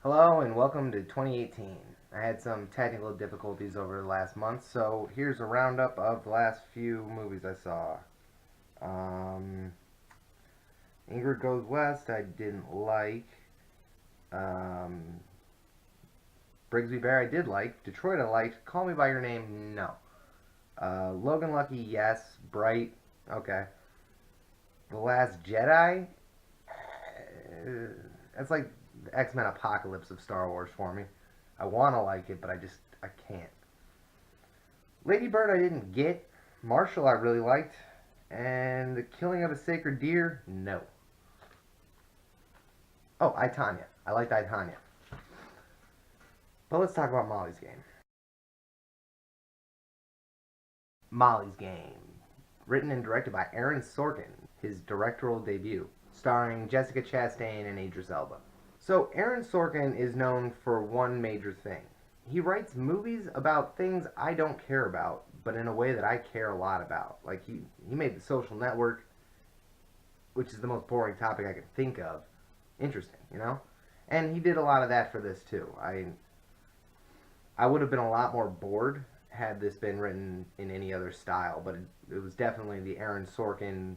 Hello and welcome to 2018. I had some technical difficulties over the last month, so here's a roundup of the last few movies I saw. Um, Ingrid Goes West, I didn't like. Um, Brigsby Bear, I did like. Detroit, I liked. Call Me By Your Name, no. Logan Lucky, yes. Bright, okay. The Last Jedi, it's like the X-Men Apocalypse of Star Wars for me. I want to like it, but I can't. Lady Bird I didn't get. Marshall I really liked. And The Killing of a Sacred Deer, no. Oh, I, Tanya. I liked I, Tanya. But let's talk about Molly's Game. Molly's Game. Written and directed by Aaron Sorkin, his directorial debut. Starring Jessica Chastain and Idris Elba. So, Aaron Sorkin is known for one major thing. He writes movies about things I don't care about, but in a way that I care a lot about. Like, he made The Social Network, which is the most boring topic I could think of, interesting, you know? And he did a lot of that for this, too. I would have been a lot more bored had this been written in any other style, but it was definitely the Aaron Sorkin.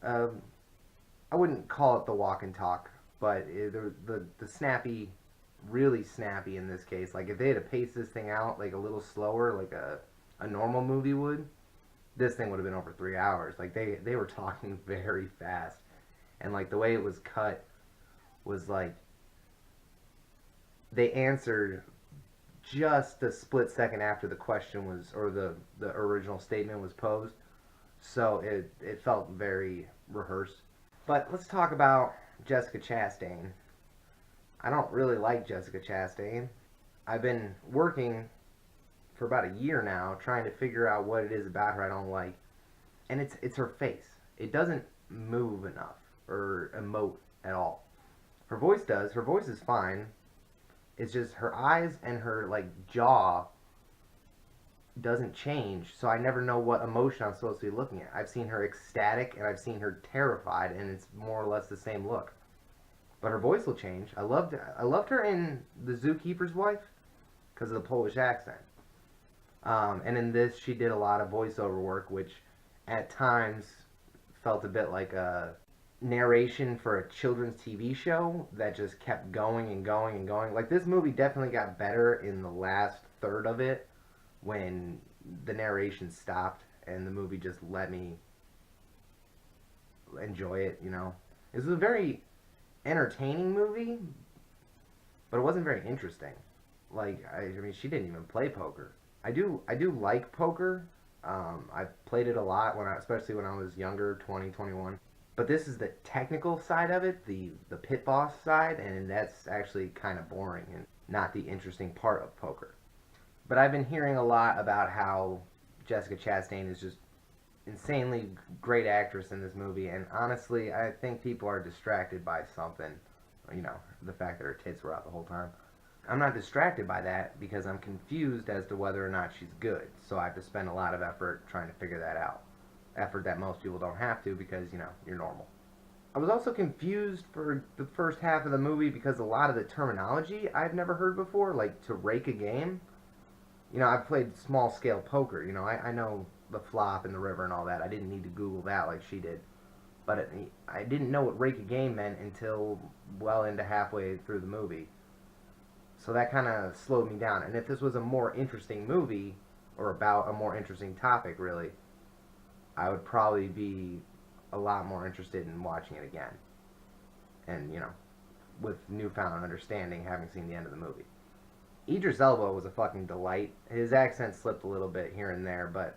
Uh, I wouldn't call it the walk and talk, but the snappy, really snappy in this case. Like if they had to pace this thing out like a little slower, like a normal movie would, this thing would have been over 3 hours. Like they were talking very fast, and like the way it was cut was like they answered just a split second after the question was or the original statement was posed. So it felt very rehearsed. But let's talk about Jessica Chastain. I don't really like Jessica Chastain. I've been working for about a year now trying to figure out what it is about her I don't like. And it's her face. It doesn't move enough or emote at all. Her voice does. Her voice is fine. It's just her eyes and her like jaw doesn't change, so I never know what emotion I'm supposed to be looking at. I've seen her ecstatic and I've seen her terrified, and it's more or less the same look. But her voice will change. I loved her in The Zookeeper's Wife because of the Polish accent. And in this, she did a lot of voiceover work, which at times felt a bit like a narration for a children's TV show that just kept going and going and going. Like this movie definitely got better in the last third of it when the narration stopped and the movie just let me enjoy it, you know. It was a very entertaining movie, but it wasn't very interesting. Like I mean, she didn't even play poker. I do like poker. I've played it a lot especially when I was younger, 20, 21. But this is the technical side of it, the pit boss side, and that's actually kind of boring and not the interesting part of poker. But I've been hearing a lot about how Jessica Chastain is just insanely great actress in this movie, and honestly, I think people are distracted by something. You know, the fact that her tits were out the whole time. I'm not distracted by that because I'm confused as to whether or not she's good. So I have to spend a lot of effort trying to figure that out. Effort that most people don't have to because, you know, you're normal. I was also confused for the first half of the movie because a lot of the terminology I've never heard before, like to rake a game. You know, I've played small scale poker. You know, I know the flop and the river and all that. I didn't need to Google that like she did. But I didn't know what rake a game meant until well into halfway through the movie. So that kind of slowed me down. And if this was a more interesting movie, or about a more interesting topic, really, I would probably be a lot more interested in watching it again. And, you know, with newfound understanding, having seen the end of the movie. Idris Elba was a fucking delight. His accent slipped a little bit here and there, but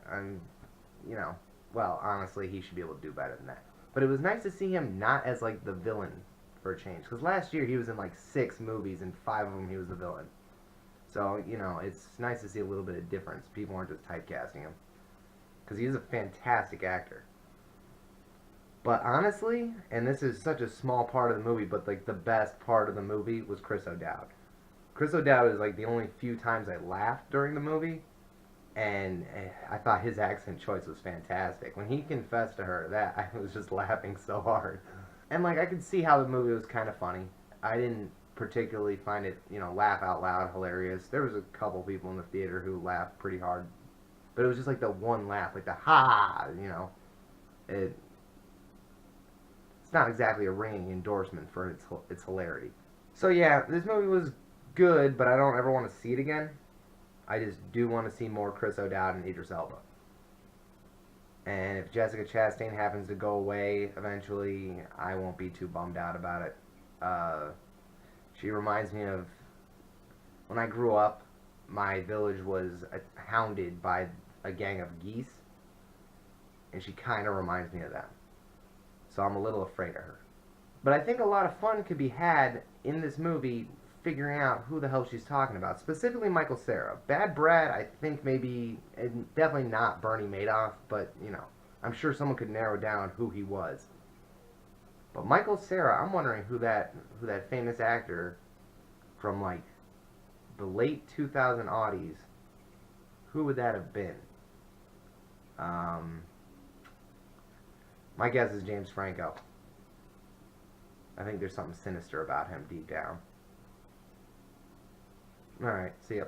you know, well, honestly, he should be able to do better than that. But it was nice to see him not as like the villain for a change, because last year he was in like 6 movies and 5 of them he was the villain. So you know, it's nice to see a little bit of difference. People aren't just typecasting him, because he's a fantastic actor. But honestly, and this is such a small part of the movie, but like the best part of the movie was Chris O'Dowd. Chris O'Dowd is like the only few times I laughed during the movie, and I thought his accent choice was fantastic. When he confessed to her, that I was just laughing so hard, and like I could see how the movie was kind of funny. I didn't particularly find it, laugh out loud hilarious. There was a couple people in the theater who laughed pretty hard, but it was just like the one laugh, like the ha. It it's not exactly a ringing endorsement for its hilarity. So yeah, this movie was good, but I don't ever want to see it again. I just do want to see more Chris O'Dowd and Idris Elba. And if Jessica Chastain happens to go away eventually, I won't be too bummed out about it. Uh, she reminds me of when I grew up. My village was hounded by a gang of geese, and she kind of reminds me of them. So I'm a little afraid of her. But I think a lot of fun could be had in this movie figuring out who the hell she's talking about. Specifically Michael Cera. Bad Brad, I think maybe, definitely not Bernie Madoff, but, I'm sure someone could narrow down who he was. But Michael Cera, I'm wondering who that famous actor from, like, the late 2000 Aughties, who would that have been? My guess is James Franco. I think there's something sinister about him deep down. Alright, see ya.